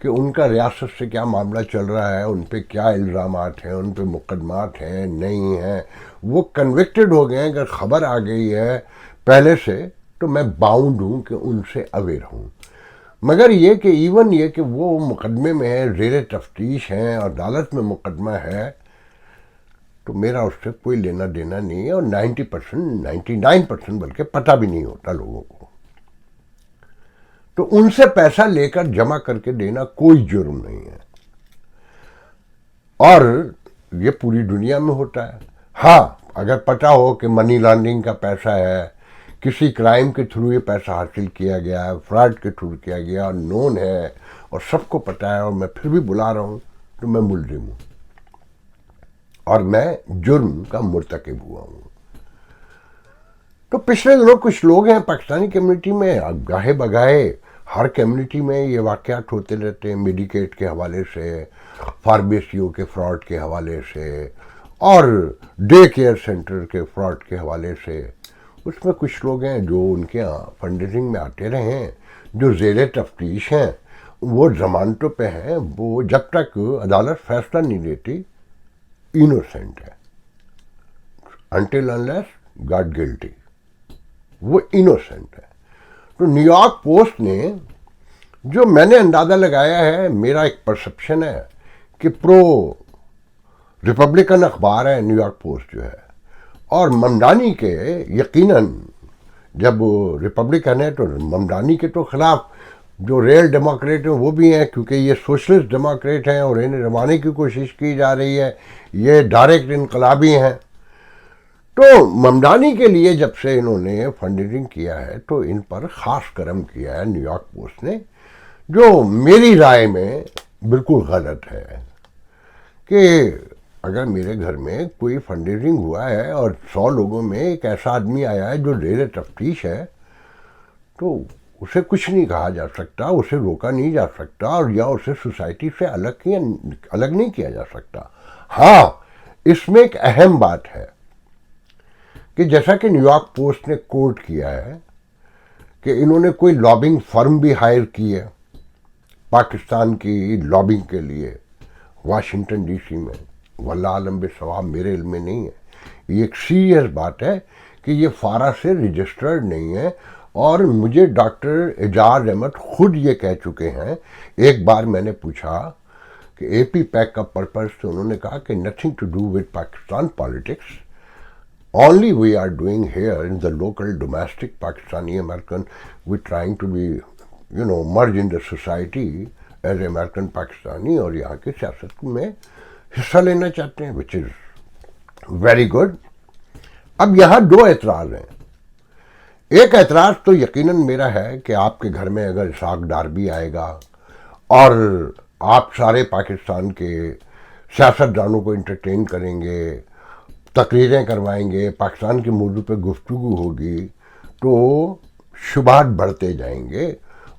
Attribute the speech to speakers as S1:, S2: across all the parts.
S1: کہ ان کا ریاست سے کیا معاملہ چل رہا ہے، ان پہ کیا الزامات ہیں، ان پہ مقدمات ہیں نہیں ہیں، وہ کنوکٹڈ ہو گئے ہیں، اگر خبر آ گئی ہے پہلے سے تو میں باؤنڈ ہوں کہ ان سے اویئر ہوں۔ مگر یہ کہ ایون یہ کہ وہ مقدمے میں ہے، زیر تفتیش ہیں اور عدالت میں مقدمہ ہے، تو میرا اس سے کوئی لینا دینا نہیں ہے، اور 90%، 99% بلکہ پتہ بھی نہیں ہوتا لوگوں کو۔ تو ان سے پیسہ لے کر جمع کر کے دینا کوئی جرم نہیں ہے، اور یہ پوری دنیا میں ہوتا ہے۔ ہاں، اگر پتہ ہو کہ منی لانڈرنگ کا پیسہ ہے، کسی کرائم کے تھرو یہ پیسہ حاصل کیا گیا ہے، فراڈ کے تھرو کیا گیا، اور نون ہے اور سب کو پتہ ہے، اور میں پھر بھی بلا رہا ہوں، تو میں ملزم ہوں اور میں جرم کا مرتکب ہوا ہوں۔ تو پچھلے دنوں کچھ لوگ ہیں پاکستانی کمیونٹی میں، گاہے بگاہے ہر کمیونٹی میں یہ واقعات ہوتے رہتے ہیں، میڈیکیٹ کے حوالے سے، فارمیسیوں کے فراڈ کے حوالے سے، اور ڈے کیئر سینٹر کے فراڈ کے حوالے سے۔ اس میں کچھ لوگ ہیں جو ان کے ہاں فنڈنگ میں آتے رہے ہیں، جو زیر تفتیش ہیں، وہ ضمانتوں پہ ہیں، وہ جب تک عدالت فیصلہ نہیں دیتی انوسینٹ ہے، انٹل انلیس گاٹ گلٹی، وہ انوسینٹ ہے۔ تو نیو یارک پوسٹ نے، جو میں نے اندازہ لگایا ہے، میرا ایک پرسپشن ہے کہ پرو ریپبلکن اخبار ہے نیو یارک پوسٹ جو ہے، اور ممدانی کے یقیناً جب ریپبلکن ہے تو ممدانی کے تو خلاف جو ریئل ڈیموکریٹ ہیں وہ بھی ہیں، کیونکہ یہ سوشلسٹ ڈیموکریٹ ہیں اور انہیں روانے کی کوشش کی جا رہی ہے، یہ ڈائریکٹ انقلابی ہیں۔ تو ممدانی کے لیے جب سے انہوں نے فنڈنگ کیا ہے تو ان پر خاص کرم کیا ہے نیو یارک پوسٹ نے، جو میری رائے میں بالکل غلط ہے۔ کہ اگر میرے گھر میں کوئی فنڈنگ ہوا ہے اور 100 لوگوں میں ایک ایسا آدمی آیا ہے جو زیر تفتیش ہے، تو اسے کچھ نہیں کہا جا سکتا، اسے روکا نہیں جا سکتا، اور یا اسے سوسائٹی سے الگ نہیں کیا جا سکتا۔ ہاں، اس میں ایک اہم بات ہے کہ جیسا کہ نیو یارک پوسٹ نے کوٹ کیا ہے کہ انہوں نے کوئی لابنگ فرم بھی ہائر کی ہے پاکستان کی لابنگ کے لیے واشنگٹن ڈی سی میں، واللہ عالم بالصواب، میرے علم میں نہیں ہے۔ یہ ایک سیریس بات ہے کہ یہ فارا سے رجسٹرڈ نہیں ہے، اور مجھے ڈاکٹر اعجاز احمد خود یہ کہہ چکے ہیں۔ ایک بار میں نے پوچھا کہ اے پی پیک کا پرپز، تو انہوں نے کہا کہ nothing to do with Pakistan politics, only we are doing here in the local domestic Pakistani American, we're trying to be merge in the society as American Pakistani، اور یہاں کی سیاست میں حصہ لینا چاہتے ہیں، which is very good۔ اب یہاں دو اعتراض ہیں۔ ایک اعتراض تو یقیناً میرا ہے کہ آپ کے گھر میں اگر اسحاق ڈاربی آئے گا اور آپ سارے پاکستان کے سیاست دانوں کو انٹرٹین کریں گے، تقریریں کروائیں گے، پاکستان کے موضوع پہ گفتگو ہوگی، تو شبہات بڑھتے جائیں گے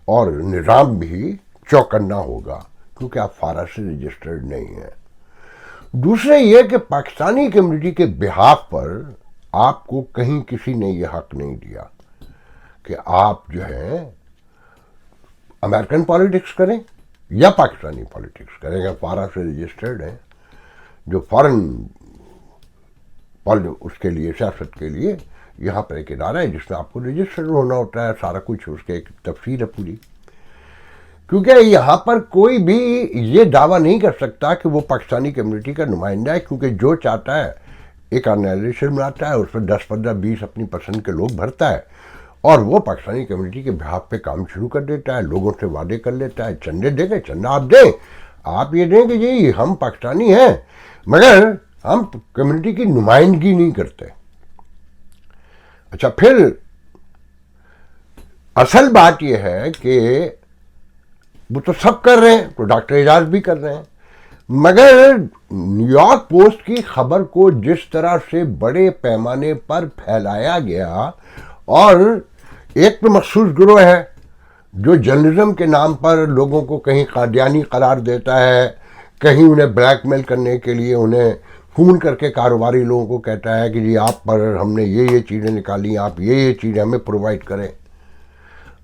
S1: اور نظام بھی چوکنا ہوگا، کیونکہ آپ فارا سے رجسٹرڈ نہیں ہیں۔ دوسرے یہ کہ پاکستانی کمیونٹی کے بہاف پر آپ کو کہیں کسی نے یہ حق نہیں دیا کہ آپ جو ہے امریکن پالیٹکس کریں یا پاکستانی پالیٹکس کریں۔ اگر فارا سے رجسٹرڈ ہیں، جو فارن اس کے لیے سیاست کے لیے یہاں پر ایک ادارہ ہے جس میں آپ کو رجسٹر ہونا ہوتا ہے، سارا کچھ اس کے ایک تفصیل ہے پوری، کیونکہ یہاں پر کوئی بھی یہ دعویٰ نہیں کر سکتا کہ وہ پاکستانی کمیونٹی کا نمائندہ ہے، کیونکہ جو چاہتا ہے ایک آرگنائزیشن بناتا ہے، اس میں 10 15 20 اپنی پسند کے لوگ بھرتا ہے، اور وہ پاکستانی کمیونٹی کے بہاف پہ کام شروع کر دیتا ہے، لوگوں سے وعدے کر لیتا ہے، چندے دے گے، چندہ آپ دیں، آپ یہ دیں کہ جی ہم پاکستانی ہیں مگر ہم کمیونٹی کی نمائندگی نہیں کرتے۔ اچھا، پھر اصل بات یہ ہے کہ وہ تو سب کر رہے ہیں، تو ڈاکٹر اعجاز بھی کر رہے ہیں، مگر نیو یارک پوسٹ کی خبر کو جس طرح سے بڑے پیمانے پر پھیلایا گیا، اور ایک تو مخصوص گروہ ہے جو جرنلزم کے نام پر لوگوں کو کہیں قادیانی قرار دیتا ہے، کہیں انہیں بلیک میل کرنے کے لیے انہیں فون کر کے کاروباری لوگوں کو کہتا ہے کہ جی آپ پر ہم نے یہ چیزیں نکالی، آپ یہ چیزیں ہمیں پرووائڈ کریں۔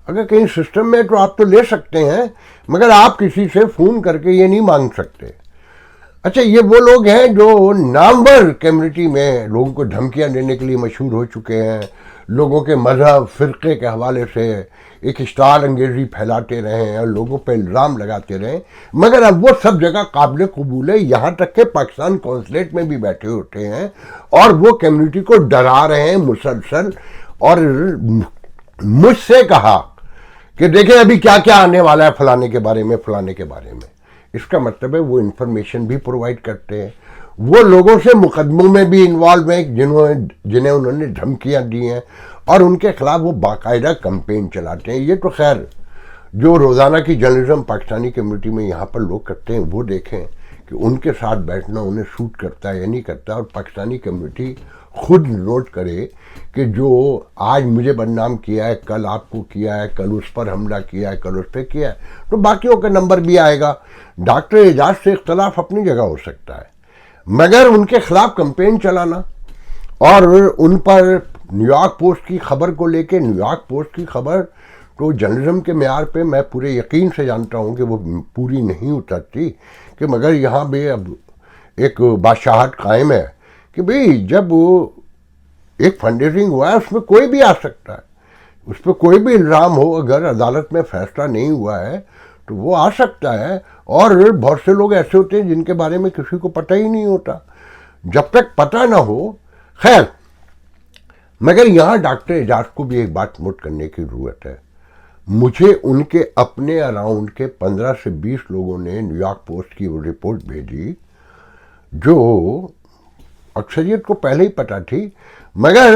S1: اگر کہیں سسٹم میں تو آپ تو لے سکتے ہیں، مگر آپ کسی سے فون کر کے یہ نہیں مانگ سکتے۔ اچھا، یہ وہ لوگ ہیں جو نامور کمیونٹی میں لوگوں کو دھمکیاں دینے کے لیے مشہور ہو چکے ہیں، لوگوں کے مذہب فرقے کے حوالے سے ایک اشتعال انگیزی پھیلاتے رہے اور لوگوں پہ الزام لگاتے رہے، مگر اب وہ سب جگہ قابل قبول ہے، یہاں تک کہ پاکستان کونسلیٹ میں بھی بیٹھے ہوتے ہیں اور وہ کمیونٹی کو ڈرا رہے ہیں مسلسل، اور مجھ سے کہا کہ دیکھیں ابھی کیا کیا آنے والا ہے فلانے کے بارے میں فلانے کے بارے میں۔ اس کا مطلب ہے وہ انفارمیشن بھی پرووائڈ کرتے ہیں، وہ لوگوں سے مقدموں میں بھی انوالو ہیں جنہیں انہوں نے دھمکیاں دی ہیں، اور ان کے خلاف وہ باقاعدہ کمپین چلاتے ہیں۔ یہ تو خیر جو روزانہ کی جرنلزم پاکستانی کمیونٹی میں یہاں پر لوگ کرتے ہیں وہ دیکھیں کہ ان کے ساتھ بیٹھنا انہیں سوٹ کرتا ہے یا نہیں کرتا، اور پاکستانی کمیونٹی خود نوٹ کرے کہ جو آج مجھے بدنام کیا ہے، کل آپ کو کیا ہے، کل اس پر حملہ کیا ہے، کل اس پہ کیا ہے، تو باقیوں کا نمبر بھی آئے گا۔ ڈاکٹر اعجاز سے اختلاف اپنی جگہ ہو سکتا ہے، مگر ان کے خلاف کمپین چلانا اور ان پر نیو یارک پوسٹ کی خبر کو لے کے، نیو یارک پوسٹ کی خبر تو جرنلزم کے معیار پہ میں پورے یقین سے جانتا ہوں کہ وہ پوری نہیں اترتی، کہ مگر یہاں بھی اب ایک بادشاہت قائم ہے کہ بھئی جب ایک فنڈریزنگ ہوا ہے اس میں کوئی بھی آ سکتا ہے، اس پہ کوئی بھی الزام ہو، اگر عدالت میں فیصلہ نہیں ہوا ہے تو وہ آ سکتا ہے، اور بہت سے لوگ ایسے ہوتے ہیں جن کے بارے میں کسی کو پتہ ہی نہیں ہوتا، جب تک پتہ نہ ہو۔ خیر، مگر یہاں ڈاکٹر اعجاز کو بھی ایک بات نوٹ کرنے کی ضرورت ہے۔ مجھے ان کے اپنے اراؤنڈ کے 15 سے 20 لوگوں نے نیو یارک پوسٹ کی وہ رپورٹ بھیجی، جو اکثریت کو پہلے ہی پتہ تھی، مگر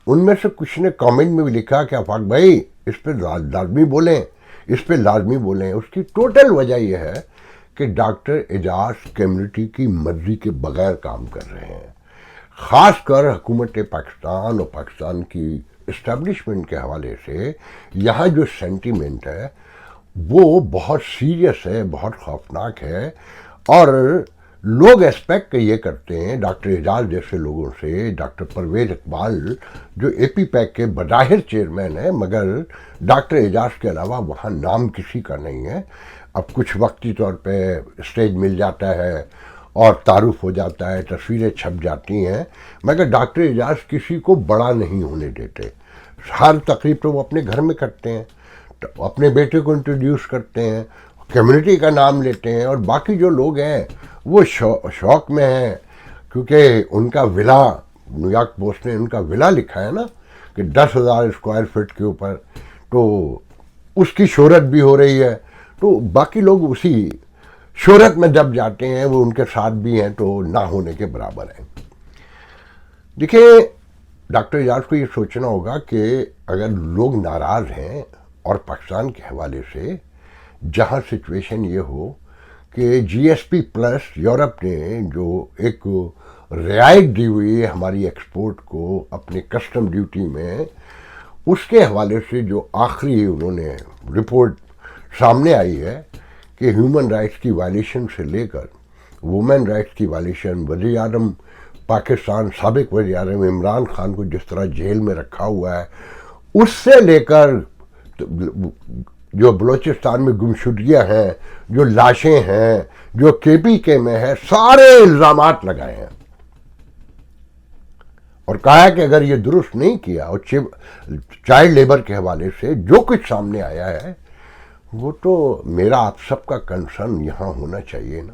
S1: ان میں سے کچھ نے کامنٹ میں بھی لکھا کہ آفاق بھائی اس پہ لازمی بولیں، اس پہ لازمی بولیں۔ اس کی ٹوٹل وجہ یہ ہے کہ ڈاکٹر اعجاز کمیونٹی کی مرضی کے بغیر کام کر رہے ہیں، خاص کر حکومت پاکستان اور پاکستان کی اسٹیبلشمنٹ کے حوالے سے یہاں جو سینٹیمنٹ ہے وہ بہت سیریس ہے، بہت خوفناک ہے، اور لوگ ایکسپیکٹ یہ کرتے ہیں ڈاکٹر اعجاز جیسے لوگوں سے، ڈاکٹر پرویز اقبال جو اے پی پیک کے بظاہر چیئرمین ہیں، مگر ڈاکٹر اعجاز کے علاوہ وہاں نام کسی کا نہیں ہے۔ اب کچھ وقتی طور پہ اسٹیج مل جاتا ہے اور تعارف ہو جاتا ہے، تصویریں چھپ جاتی ہیں، مگر ڈاکٹر اعجاز کسی کو بڑا نہیں ہونے دیتے۔ ہر تقریب تو وہ اپنے گھر میں کرتے ہیں، تو اپنے بیٹے کو انٹروڈیوس کرتے ہیں، کمیونٹی کا نام لیتے ہیں، اور باقی جو لوگ ہیں وہ شوق میں ہیں، کیونکہ ان کا ولا، نیو یارک پوسٹ نے ان کا ولا لکھا ہے نا کہ 10,000 اسکوائر فٹ کے اوپر، تو اس کی شہرت بھی ہو رہی ہے، تو باقی لوگ اسی شہرت میں دب جاتے ہیں، وہ ان کے ساتھ بھی ہیں تو نہ ہونے کے برابر ہیں۔ دیکھیں، ڈاکٹر اعجاز کو یہ سوچنا ہوگا کہ اگر لوگ ناراض ہیں، اور پاکستان کے حوالے سے جہاں سچویشن یہ ہو کہ جی ایس پی پلس یورپ نے جو ایک رعایت دی ہوئی ہے ہماری ایکسپورٹ کو اپنے کسٹم ڈیوٹی میں، اس کے حوالے سے جو آخری انہوں نے رپورٹ سامنے آئی ہے کہ ہیومن رائٹس کی وائلیشن سے لے کر وومن رائٹس کی وائلیشن، وزیر اعظم پاکستان، سابق وزیر اعظم عمران خان کو جس طرح جیل میں رکھا ہوا ہے، اس سے لے کر جو بلوچستان میں گمشدگیاں ہیں، جو لاشیں ہیں، جو کے پی کے میں ہے، سارے الزامات لگائے ہیں، اور کہا ہے کہ اگر یہ درست نہیں کیا، اور چائلڈ لیبر کے حوالے سے جو کچھ سامنے آیا ہے، وہ تو میرا آپ سب کا کنسرن یہاں ہونا چاہیے نا،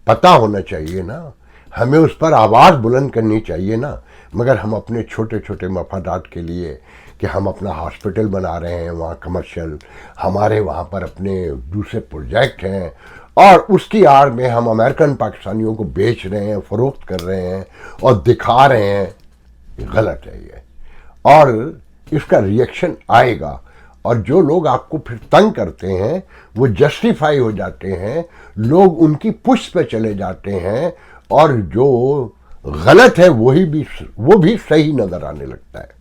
S1: پتہ ہونا چاہیے نا، ہمیں اس پر آواز بلند کرنی چاہیے نا، مگر ہم اپنے چھوٹے چھوٹے مفادات کے لیے کہ ہم اپنا ہاسپٹل بنا رہے ہیں وہاں کمرشل، ہمارے وہاں پر اپنے دوسرے پروجیکٹ ہیں، اور اس کی آڑ میں ہم امریکن پاکستانیوں کو بیچ رہے ہیں، فروخت کر رہے ہیں اور دکھا رہے ہیں، یہ غلط ہے یہ، اور اس کا ریئیکشن آئے گا، اور جو لوگ آپ کو پھر تنگ کرتے ہیں وہ جسٹیفائی ہو جاتے ہیں، لوگ ان کی پشت پہ چلے جاتے ہیں، اور جو غلط ہے وہ بھی صحیح نظر آنے لگتا ہے۔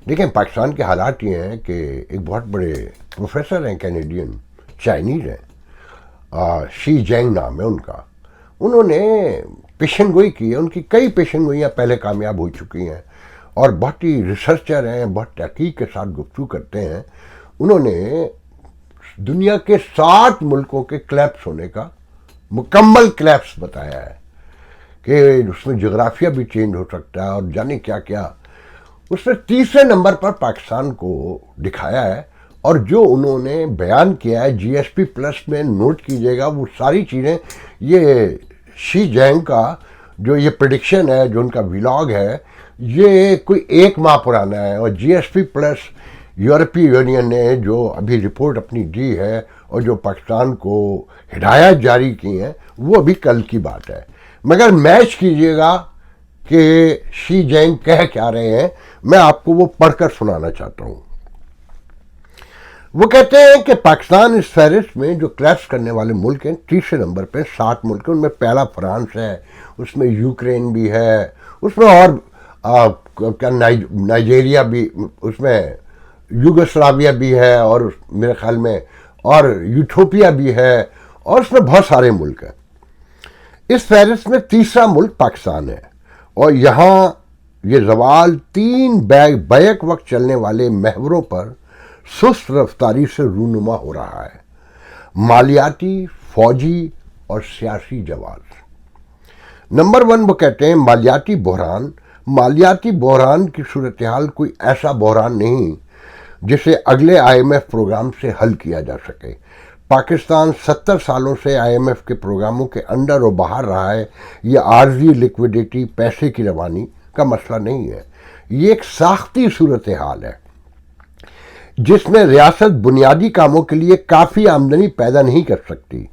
S1: دیکھیں، پاکستان کے حالات یہ ہیں کہ ایک بہت بڑے پروفیسر ہیں کینیڈین، چائنیز ہیں، شی جینگ نام ہے ان کا، انہوں نے پیشن گوئی کی ہے، ان کی کئی پیشن گوئیاں پہلے کامیاب ہو چکی ہیں، اور بہت ہی ریسرچر ہیں, بہت تحقیق کے ساتھ گفتگو کرتے ہیں. انہوں نے دنیا کے 60 ملکوں کے کلیپس ہونے کا مکمل کلیپس بتایا ہے کہ اس میں جغرافیہ بھی چینج ہو سکتا ہے اور جانے کیا کیا. اس میں تیسرے نمبر پر پاکستان کو دکھایا ہے, اور جو انہوں نے بیان کیا ہے جی ایس پی پلس میں نوٹ کیجئے گا وہ ساری چیزیں. یہ شی جینگ کا جو یہ پریڈکشن ہے, جو ان کا ولاگ ہے, یہ کوئی 1 ماہ پرانا ہے, اور جی ایس پی پلس یورپی یونین نے جو ابھی رپورٹ اپنی دی ہے اور جو پاکستان کو ہدایات جاری کی ہیں وہ ابھی کل کی بات ہے. مگر میچ کیجئے گا کہ شی جینگ کہہ کیا رہے ہیں, میں آپ کو وہ پڑھ کر سنانا چاہتا ہوں. وہ کہتے ہیں کہ پاکستان اس فہرست میں جو کلیپس کرنے والے ملک ہیں تیسرے نمبر پہ 60 ملک ہیں. ان میں پہلا فرانس ہے, اس میں یوکرین بھی ہے, اس میں اور نائجیریا بھی, اس میں یوگوسلاویہ بھی ہے, اور میرے خیال میں اور یوٹھوپیا بھی ہے, اور اس میں بہت سارے ملک ہیں. اس فہرست میں تیسرا ملک پاکستان ہے, اور یہاں یہ زوال 3 بیک وقت چلنے والے محوروں پر سست رفتاری سے رونما ہو رہا ہے: مالیاتی, فوجی اور سیاسی جواز. نمبر 1 وہ کہتے ہیں مالیاتی بحران. مالیاتی بحران کی صورتحال کوئی ایسا بحران نہیں جسے اگلے آئی ایم ایف پروگرام سے حل کیا جا سکے. پاکستان 70 سالوں سے آئی ایم ایف کے پروگراموں کے اندر و باہر رہا ہے. یہ عارضی لیکویڈیٹی, پیسے کی روانی کا مسئلہ نہیں ہے. یہ ایک ساختی صورتحال ہے جس میں ریاست بنیادی کاموں کے لیے کافی آمدنی پیدا نہیں کر سکتی,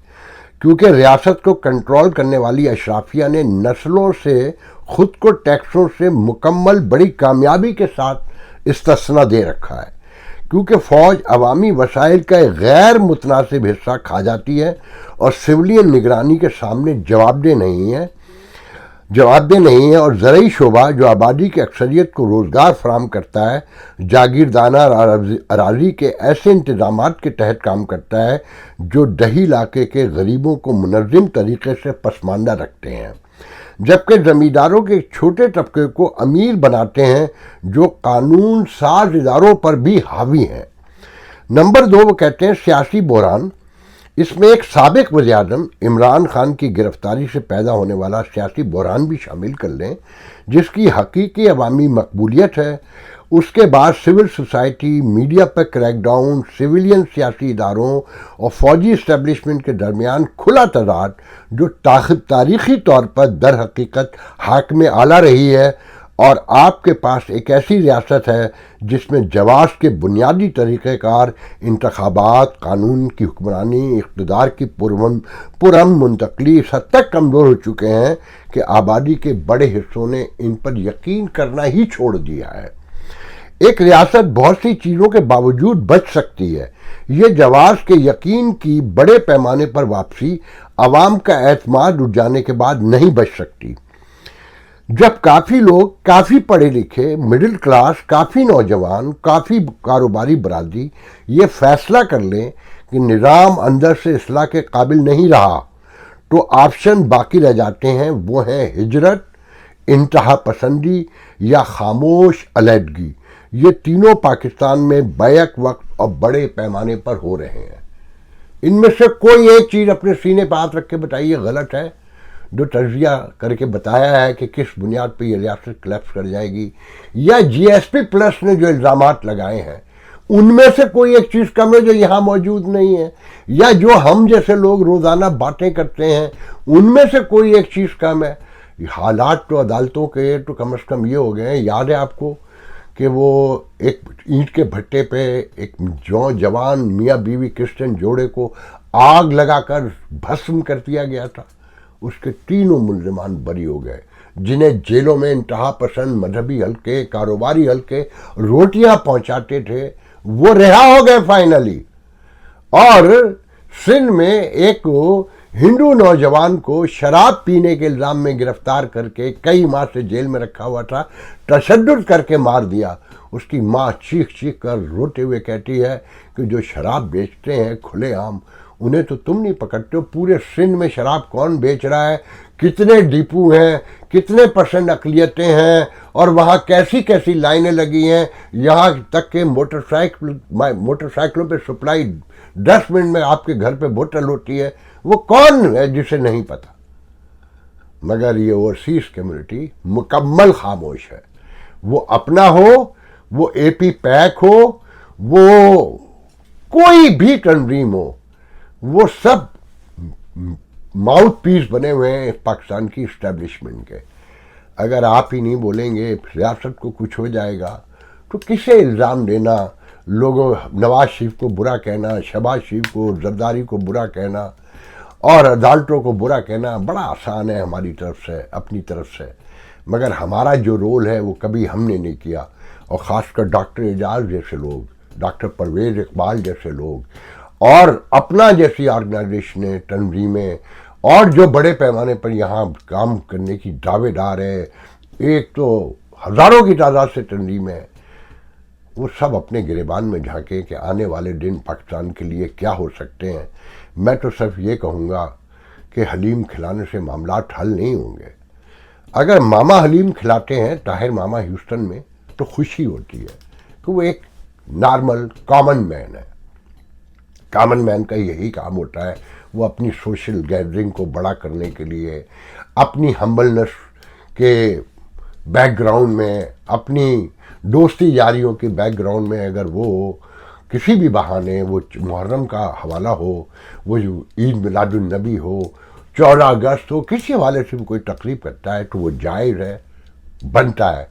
S1: کیونکہ ریاست کو کنٹرول کرنے والی اشرافیہ نے نسلوں سے خود کو ٹیکسوں سے مکمل بڑی کامیابی کے ساتھ استثنا دے رکھا ہے. کیونکہ فوج عوامی وسائل کا ایک غیر متناسب حصہ کھا جاتی ہے اور سویلین نگرانی کے سامنے جواب دہ نہیں ہے, اور زرعی شعبہ جو آبادی کی اکثریت کو روزگار فراہم کرتا ہے جاگیردانہ اراضی کے ایسے انتظامات کے تحت کام کرتا ہے جو دیہی علاقے کے غریبوں کو منظم طریقے سے پسماندہ رکھتے ہیں, جبکہ زمینداروں کے ایک چھوٹے طبقے کو امیر بناتے ہیں جو قانون ساز اداروں پر بھی حاوی ہیں. نمبر 2 وہ کہتے ہیں سیاسی بحران. اس میں ایک سابق وزیر اعظم عمران خان کی گرفتاری سے پیدا ہونے والا سیاسی بحران بھی شامل کر لیں, جس کی حقیقی عوامی مقبولیت ہے. اس کے بعد سول سوسائٹی, میڈیا پر کریک ڈاؤن, سویلین سیاسی اداروں اور فوجی اسٹیبلشمنٹ کے درمیان کھلا تضاد جو تاریخی طور پر در حقیقت حاکم اعلیٰ رہی ہے, اور آپ کے پاس ایک ایسی ریاست ہے جس میں جواز کے بنیادی طریقہ کار, انتخابات, قانون کی حکمرانی, اقتدار کی پرامن منتقلی اس حد تک کمزور ہو چکے ہیں کہ آبادی کے بڑے حصوں نے ان پر یقین کرنا ہی چھوڑ دیا ہے. ایک ریاست بہت سی چیزوں کے باوجود بچ سکتی ہے. یہ جواز کے یقین کی بڑے پیمانے پر واپسی عوام کا اعتماد اٹھ جانے کے بعد نہیں بچ سکتی. جب کافی لوگ, کافی پڑھے لکھے, مڈل کلاس, کافی نوجوان, کافی کاروباری برادری یہ فیصلہ کر لیں کہ نظام اندر سے اصلاح کے قابل نہیں رہا, تو آپشن باقی رہ جاتے ہیں. وہ ہیں ہجرت, انتہا پسندی یا خاموش علیحدگی. یہ تینوں پاکستان میں بیک وقت اور بڑے پیمانے پر ہو رہے ہیں. ان میں سے کوئی ایک چیز اپنے سینے پہ ہاتھ رکھ کے بتائیے غلط ہے جو تجزیہ کر کے بتایا ہے کہ کس بنیاد پہ یہ ریاست کلیپس کر جائے گی, یا جی ایس پی پلس نے جو الزامات لگائے ہیں ان میں سے کوئی ایک چیز کم ہے جو یہاں موجود نہیں ہے, یا جو ہم جیسے لوگ روزانہ باتیں کرتے ہیں ان میں سے کوئی ایک چیز کم ہے. حالات تو عدالتوں کے تو کم از کم یہ ہو گئے ہیں. یاد ہے آپ کو کہ وہ ایک اینٹ کے بھٹے پہ ایک جوان میاں بیوی کرسچن جوڑے کو آگ لگا کر بھسم کر دیا گیا تھا. اس کے تینوں ملزمان بری ہو گئے, جنہیں جیلوں میں انتہا پسند مذہبی حلقے, کاروباری حلقے روٹیاں پہنچاتے تھے, وہ رہا ہو گئے فائنلی. اور سندھ میں ایک ہندو نوجوان کو شراب پینے کے الزام میں گرفتار کر کے کئی ماہ سے جیل میں رکھا ہوا تھا, تشدد کر کے مار دیا. اس کی ماں چیخ چیخ کر روتے ہوئے کہتی ہے کہ جو شراب بیچتے ہیں کھلے عام, انہیں تو تم نہیں پکڑتے ہو. پورے سندھ میں شراب کون بیچ رہا ہے, کتنے ڈپو ہیں, کتنے پرسنٹ اقلیتیں ہیں, اور وہاں کیسی کیسی لائنیں لگی ہیں, یہاں تک کہ موٹر سائیکلوں پہ سپلائی 10 منٹ میں آپ کے گھر پہ بوتل ہوتی ہے. وہ کون ہے جسے نہیں پتا؟ مگر یہ اوورسیز کمیونٹی مکمل خاموش ہے. وہ اپنا ہو, وہ اے پی پیک ہو, وہ کوئی بھی تنظیم ہو, وہ سب ماؤتھ پیس بنے ہوئے ہیں پاکستان کی اسٹیبلشمنٹ کے. اگر آپ ہی نہیں بولیں گے ریاست کو کچھ ہو جائے گا تو کسے الزام دینا؟ لوگوں نواز شریف کو برا کہنا, شہباز شریف کو, زرداری کو برا کہنا اور عدالتوں کو برا کہنا بڑا آسان ہے ہماری طرف سے, اپنی طرف سے. مگر ہمارا جو رول ہے وہ کبھی ہم نے نہیں کیا. اور خاص کر ڈاکٹر اعجاز جیسے لوگ, ڈاکٹر پرویز اقبال جیسے لوگ اور اپنا جیسی آرگنائزیشنیں, تنظیمیں اور جو بڑے پیمانے پر یہاں کام کرنے کی دعوے دار ہے, ایک تو ہزاروں کی تعداد سے تنظیمیں ہیں, وہ سب اپنے گریبان میں جھانکیں کہ آنے والے دن پاکستان کے لیے کیا ہو سکتے ہیں. میں تو صرف یہ کہوں گا کہ حلیم کھلانے سے معاملات حل نہیں ہوں گے. اگر ماما حلیم کھلاتے ہیں, طاہر ماما ہیوسٹن میں, تو خوشی ہوتی ہے کہ وہ ایک نارمل کامن مین ہے. کامن مین کا یہی کام ہوتا ہے, وہ اپنی سوشل گیدرنگ کو بڑا کرنے کے لیے, اپنی ہمبلنس کے بیک گراؤنڈ میں, اپنی دوستی یاریوں کے بیک گراؤنڈ میں, اگر وہ کسی بھی بہانے, وہ محرم کا حوالہ ہو, وہ عید میلاد النبی ہو, 14 اگست ہو, کسی حوالے سے بھی کوئی تقریب کرتا ہے تو وہ جائز ہے, بنتا ہے.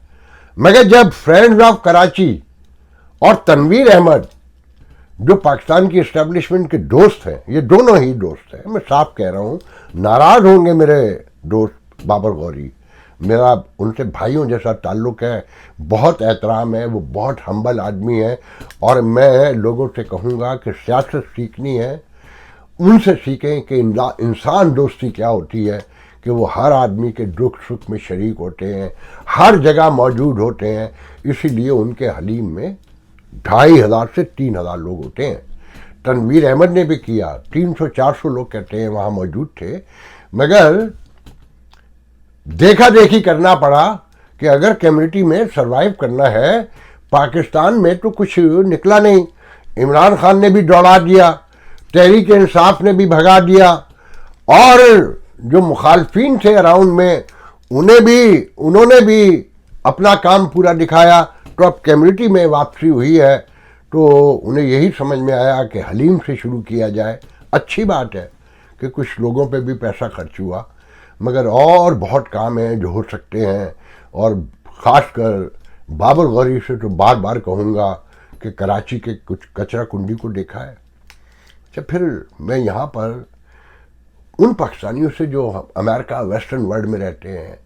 S1: مگر جب فرینڈز آف کراچی اور تنویر احمد جو پاکستان کی اسٹیبلشمنٹ کے دوست ہیں, یہ دونوں ہی دوست ہیں, میں صاف کہہ رہا ہوں, ناراض ہوں گے میرے دوست بابر غوری, میرا ان سے بھائیوں جیسا تعلق ہے, بہت احترام ہے, وہ بہت ہمبل آدمی ہے, اور میں لوگوں سے کہوں گا کہ سیاست سیکھنی ہے ان سے سیکھیں کہ انسان دوستی کیا ہوتی ہے, کہ وہ ہر آدمی کے دکھ سکھ میں شریک ہوتے ہیں, ہر جگہ موجود ہوتے ہیں. اسی لیے ان کے حلیم میں 2500 سے 3000 لوگ ہوتے ہیں. تنویر احمد نے بھی کیا, 300-400 لوگ کہتے ہیں وہاں موجود تھے. مگر دیکھا دیکھی کرنا پڑا کہ اگر کمیونٹی میں سروائیو کرنا ہے, پاکستان میں تو کچھ نکلا نہیں. عمران خان نے بھی دوڑا دیا, تحریک انصاف نے بھی بھگا دیا, اور جو مخالفین تھے اراؤنڈ میں انہوں نے بھی اپنا کام پورا دکھایا. تو اب کمیونٹی میں واپسی ہوئی ہے تو انہیں یہی سمجھ میں آیا کہ حلیم سے شروع کیا جائے. اچھی بات ہے کہ کچھ لوگوں پہ بھی پیسہ خرچ ہوا, مگر اور بہت کام ہیں جو ہو سکتے ہیں. اور خاص کر بابر غوری سے تو بار بار کہوں گا کہ کراچی کے کچھ کچرا کنڈی کو دیکھا ہے. اچھا, پھر میں یہاں پر ان پاکستانیوں سے جو امریکہ ویسٹرن ورلڈ میں رہتے ہیں,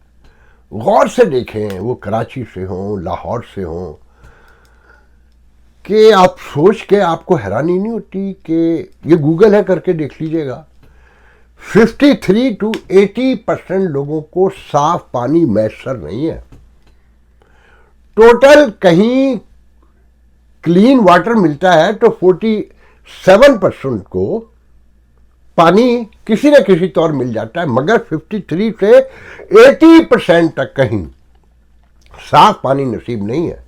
S1: غور سے دیکھیں, وہ کراچی سے ہوں, لاہور سے ہوں, کہ آپ سوچ کے آپ کو حیرانی نہیں ہوتی کہ یہ گوگل ہے, کر کے دیکھ لیجئے گا, 53 to 80% لوگوں کو صاف پانی میسر نہیں ہے. ٹوٹل کہیں کلین واٹر ملتا ہے تو 47% کو پانی کسی نہ کسی طور مل جاتا ہے, مگر 53 سے 80% تک کہیں صاف پانی نصیب نہیں ہے.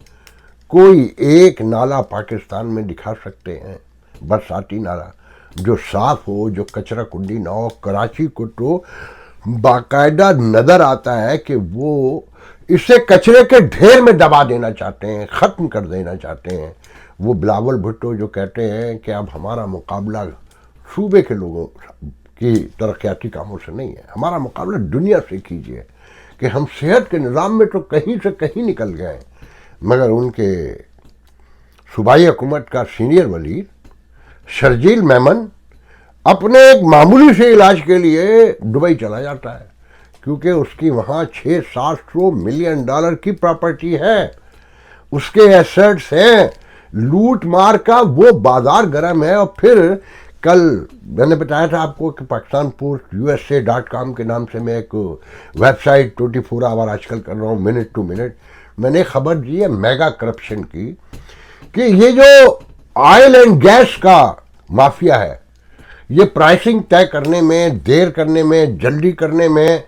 S1: کوئی ایک نالا پاکستان میں دکھا سکتے ہیں, برساتی نالا, جو صاف ہو, جو کچرا کنڈی نہ ہو. کراچی کو تو باقاعدہ نظر آتا ہے کہ وہ اسے کچرے کے ڈھیر میں دبا دینا چاہتے ہیں, ختم کر دینا چاہتے ہیں. وہ بلاول بھٹو جو کہتے ہیں کہ اب ہمارا مقابلہ صوبے کے لوگوں کی ترقیاتی کاموں سے نہیں ہے, ہمارا مقابلہ دنیا سے کیجیے, کہ ہم صحت کے نظام میں تو کہیں سے کہیں نکل گئے. مگر ان کے صوبائی حکومت کا سینئر وزیر شرجیل میمن اپنے ایک معمولی سے علاج کے لیے دبئی چلا جاتا ہے, کیونکہ اس کی وہاں $600-700 ملین کی پراپرٹی ہے, اس کے ایسٹس ہیں, لوٹ مار کا وہ بازار گرم ہے. اور پھر کل میں نے بتایا تھا آپ کو کہ پاکستان پوسٹ USA.com کے نام سے میں ایک ویب سائٹ 24 آور آج کل کر رہا ہوں, منٹ ٹو منٹ. میں نے خبر دی ہے میگا کرپشن کی, کہ یہ جو آئل اینڈ گیس کا مافیا ہے, یہ پرائسنگ طے کرنے میں، دیر کرنے میں، جلدی کرنے میں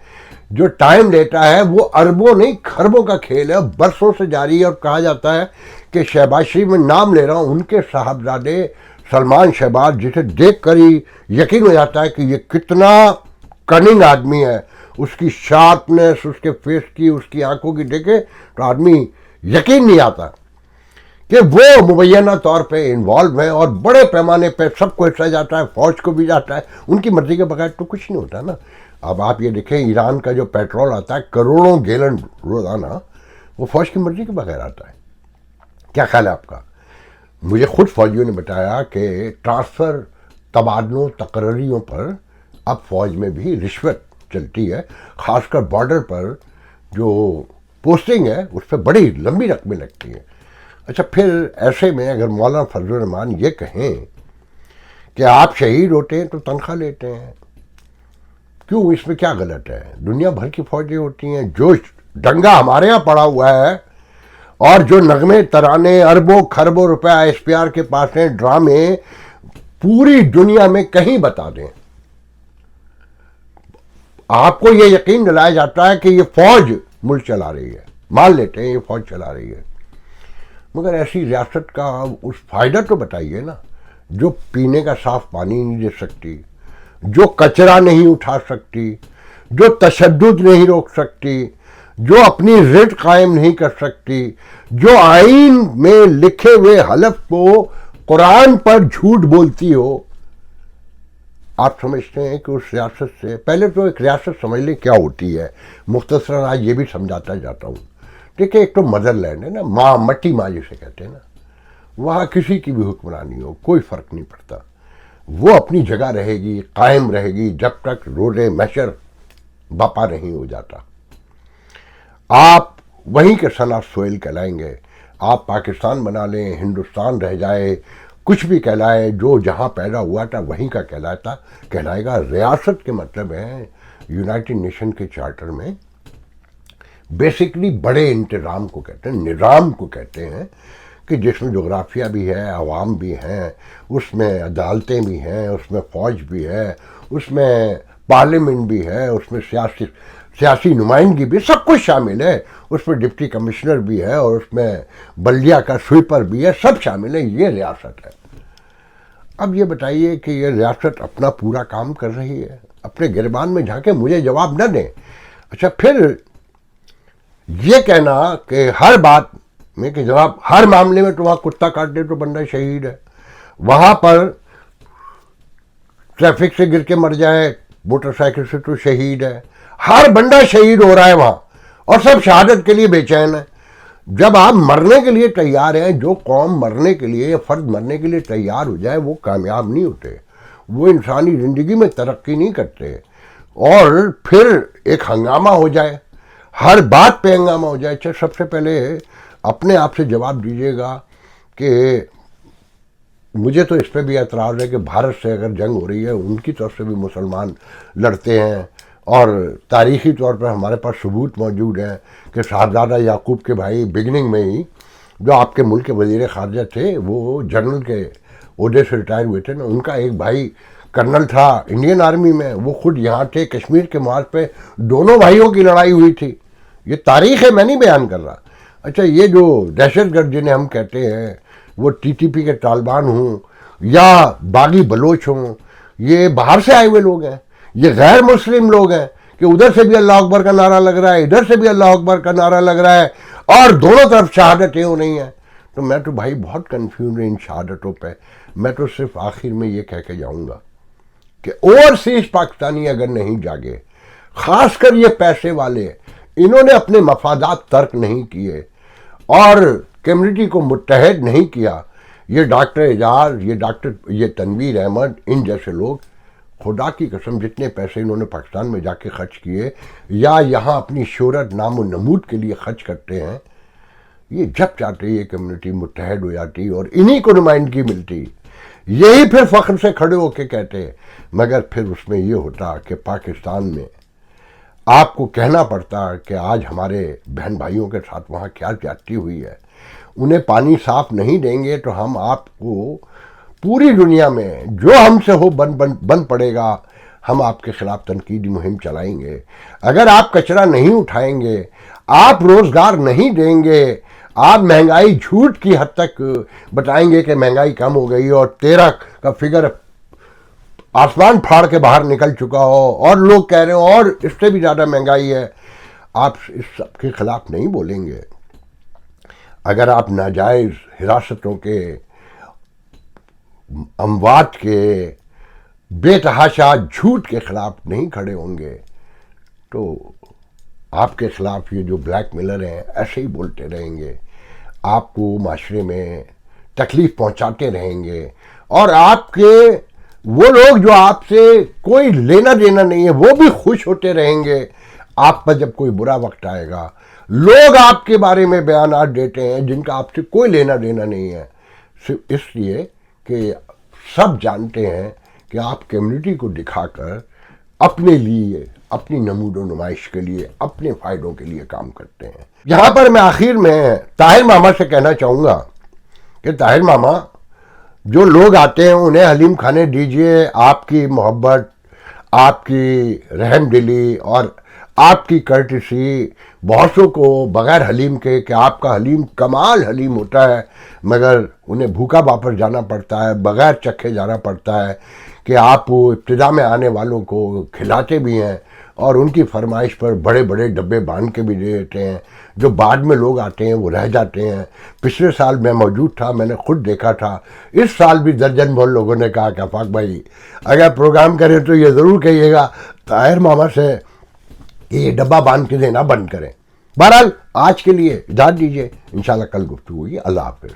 S1: جو ٹائم لیتا ہے وہ اربوں نہیں کھربوں کا کھیل ہے، برسوں سے جاری ہے. اور کہا جاتا ہے کہ شہباز شریف میں نام لے رہا ہوں، ان کے صاحبزادے سلمان شہباز، جسے دیکھ کر ہی یقین ہو جاتا ہے کہ یہ کتنا کننگ آدمی ہے. اس کی شارپنیس، اس کے فیس کی، اس کی آنکھوں کی دیکھے تو آدمی یقین نہیں آتا کہ وہ مبینہ طور پہ انوالو ہیں، اور بڑے پیمانے پہ سب کو حصہ جاتا ہے، فوج کو بھی جاتا ہے. ان کی مرضی کے بغیر تو کچھ نہیں ہوتا نا. اب آپ یہ دیکھیں ایران کا جو پیٹرول آتا ہے کروڑوں گیلن روزانہ، وہ فوج کی مرضی کے بغیر آتا ہے. کیا خیال ہے آپ کا؟ مجھے خود فوجیوں نے بتایا کہ ٹرانسفر تبادلوں تقرریوں پر اب فوج میں بھی رشوت چلتی ہے، خاص کر بارڈر پر جو پوسٹنگ ہے اس پہ بڑی لمبی رقمیں لگتی ہیں. اچھا، پھر ایسے میں اگر مولانا فضل الرحمان یہ کہیں کہ آپ شہید ہوتے ہیں تو تنخواہ لیتے ہیں، کیوں؟ اس میں کیا غلط ہے؟ دنیا بھر کی فوجیں ہوتی ہیں، جو ڈنگا ہمارے یہاں پڑا ہوا ہے اور جو نغمے ترانے اربوں کھربوں روپے ایس پی آر کے پاس ہیں، ڈرامے پوری دنیا میں کہیں بتا دیں. آپ کو یہ یقین دلایا جاتا ہے کہ یہ فوج ملک چلا رہی ہے، مان لیتے ہیں یہ فوج چلا رہی ہے، مگر ایسی ریاست کا اس فائدہ تو بتائیے نا، جو پینے کا صاف پانی نہیں دے سکتی، جو کچرا نہیں اٹھا سکتی، جو تشدد نہیں روک سکتی، جو اپنی رزق قائم نہیں کر سکتی، جو آئین میں لکھے ہوئے حلف کو قرآن پر جھوٹ بولتی ہو. آپ سمجھتے ہیں کہ اس ریاست سے پہلے تو ایک ریاست سمجھ لیں کیا ہوتی ہے. مختصراً آج یہ بھی سمجھاتا جاتا ہوں. دیکھیں، ایک تو مدر لینڈ ہے نا، ماں، مٹی ماں جسے کہتے ہیں نا، وہاں کسی کی بھی حکمرانی ہو کوئی فرق نہیں پڑتا، وہ اپنی جگہ رہے گی، قائم رہے گی جب تک روز محشر بپا نہیں ہو جاتا. آپ وہیں کے ثنا سوئل کہلائیں گے. آپ پاکستان بنا لیں، ہندوستان رہ جائے، کچھ بھی کہلائے، جو جہاں پیدا ہوا تھا وہیں کا کہلائے گا. ریاست کے مطلب ہے یونائٹڈ نیشن کے چارٹر میں بیسکلی بڑے انتظام کو کہتے ہیں، نظام کو کہتے ہیں، کہ جس میں جغرافیہ بھی ہے، عوام بھی ہیں، اس میں عدالتیں بھی ہیں، اس میں فوج بھی ہے، اس میں پارلیمنٹ بھی ہے، اس میں سیاسی نمائندگی بھی، سب کچھ شامل ہے. اس میں ڈپٹی کمشنر بھی ہے، اور اس میں بلدیہ کا سویپر بھی ہے، سب شامل ہے. یہ ریاست ہے. اب یہ بتائیے کہ یہ ریاست اپنا پورا کام کر رہی ہے؟ اپنے گریبان میں جھانکے مجھے جواب نہ دیں. اچھا، پھر یہ کہنا کہ ہر بات میں کہ جناب ہر معاملے میں تو وہاں کتا کاٹ دے تو بندہ شہید ہے، وہاں پر ٹریفک سے گر کے مر جائے موٹر سائیکل سے تو شہید ہے، ہر بندہ شہید ہو رہا ہے وہاں، اور سب شہادت کے لیے بے چین ہے. جب آپ مرنے کے لیے تیار ہیں، جو قوم مرنے کے لیے، فرد مرنے کے لیے تیار ہو جائے وہ کامیاب نہیں ہوتے، وہ انسانی زندگی میں ترقی نہیں کرتے. اور پھر ایک ہنگامہ ہو جائے، ہر بات پہ ہنگامہ ہو جائے. اچھا، سب سے پہلے اپنے آپ سے جواب دیجیے گا کہ مجھے تو اس پہ بھی اعتراض ہے کہ بھارت سے اگر جنگ ہو رہی ہے، ان کی طرف سے بھی مسلمان لڑتے ہیں، اور تاریخی طور پر ہمارے پاس ثبوت موجود ہیں کہ صاحبزادہ یعقوب کے بھائی بگننگ میں ہی جو آپ کے ملک کے وزیر خارجہ تھے، وہ جنرل کے عہدے سے ریٹائر ہوئے تھے نا، ان کا ایک بھائی کرنل تھا انڈین آرمی میں، وہ خود یہاں تھے. کشمیر کے محاذ پہ دونوں بھائیوں کی لڑائی ہوئی تھی. یہ تاریخ ہے، میں نہیں بیان کر رہا. اچھا، یہ جو دہشت گرد جنہیں ہم کہتے ہیں، وہ ٹی ٹی پی کے طالبان ہوں یا باغی بلوچ ہوں، یہ باہر سے آئے ہوئے لوگ ہیں، یہ غیر مسلم لوگ ہیں کہ ادھر سے بھی اللہ اکبر کا نعرہ لگ رہا ہے، ادھر سے بھی اللہ اکبر کا نعرہ لگ رہا ہے، اور دونوں طرف شہادتیں ہو رہی ہیں. تو میں تو بھائی بہت کنفیوز ہوں ان شہادتوں پہ. میں تو صرف آخر میں یہ کہہ کے جاؤں گا کہ اوورسیز پاکستانی اگر نہیں جاگے، خاص کر یہ پیسے والے، انہوں نے اپنے مفادات ترک نہیں کیے اور کمیونٹی کو متحد نہیں کیا، یہ ڈاکٹر اعجاز، یہ تنویر احمد، ان جیسے لوگ، خدا کی قسم جتنے پیسے انہوں نے پاکستان میں جا کے خرچ کیے یا یہاں اپنی شہرت نام و نمود کے لیے خرچ کرتے ہیں، یہ جب چاہتے یہ کمیونٹی متحد ہو جاتی اور انہی کو نمائندگی ملتی، یہی پھر فخر سے کھڑے ہو کے کہتے. مگر پھر اس میں یہ ہوتا کہ پاکستان میں آپ کو کہنا پڑتا کہ آج ہمارے بہن بھائیوں کے ساتھ وہاں کیا زیادتی ہوئی ہے، انہیں پانی صاف نہیں دیں گے تو ہم آپ کو پوری دنیا میں جو ہم سے ہو بند پڑے گا، ہم آپ کے خلاف تنقیدی مہم چلائیں گے۔ اگر آپ کچرا نہیں اٹھائیں گے، آپ روزگار نہیں دیں گے، آپ مہنگائی جھوٹ کی حد تک بتائیں گے کہ مہنگائی کم ہو گئی اور 13 کا فگر آسمان پھاڑ کے باہر نکل چکا ہو اور لوگ کہہ رہے ہو اور اس سے بھی زیادہ مہنگائی ہے، آپ اس سب کے خلاف نہیں بولیں گے۔ اگر آپ ناجائز حراستوں کے، اموات کے، بے تحاشا جھوٹ کے خلاف نہیں کھڑے ہوں گے تو آپ کے خلاف یہ جو بلیک میلر ہیں ایسے ہی بولتے رہیں گے، آپ کو معاشرے میں تکلیف پہنچاتے رہیں گے، اور آپ کے وہ لوگ جو آپ سے کوئی لینا دینا نہیں ہے وہ بھی خوش ہوتے رہیں گے۔ آپ پر جب کوئی برا وقت آئے گا، لوگ آپ کے بارے میں بیانات دیتے ہیں جن کا آپ سے کوئی لینا دینا نہیں ہے، صرف اس لیے کہ سب جانتے ہیں کہ آپ کمیونٹی کو دکھا کر اپنے لیے، اپنی نمود و نمائش کے لیے، اپنے فائدوں کے لیے کام کرتے ہیں۔ یہاں پر میں آخر میں طاہر ماما سے کہنا چاہوں گا کہ طاہر ماما، جو لوگ آتے ہیں انہیں حلیم کھانے دیجئے۔ آپ کی محبت، آپ کی رحم دلی اور آپ کی کرٹسی بہتوں کو بغیر حلیم کے، کہ آپ کا حلیم کمال حلیم ہوتا ہے، مگر انہیں بھوکا واپس جانا پڑتا ہے، بغیر چکھے جانا پڑتا ہے، کہ آپ ابتدا میں آنے والوں کو کھلاتے بھی ہیں اور ان کی فرمائش پر بڑے بڑے ڈبے باندھ کے بھی دے دیتے ہیں، جو بعد میں لوگ آتے ہیں وہ رہ جاتے ہیں۔ پچھلے سال میں موجود تھا، میں نے خود دیکھا تھا، اس سال بھی درجن بھر لوگوں نے کہا کہ آفاق بھائی اگر پروگرام کریں تو یہ ضرور کہیے گا طاہر ماما سے کہ یہ ڈبہ باندھ کے دینا بند کریں۔ بہرحال آج کے لیے اجازت دیجیے، انشاءاللہ کل گفتگو ہوگی۔ اللہ حافظ۔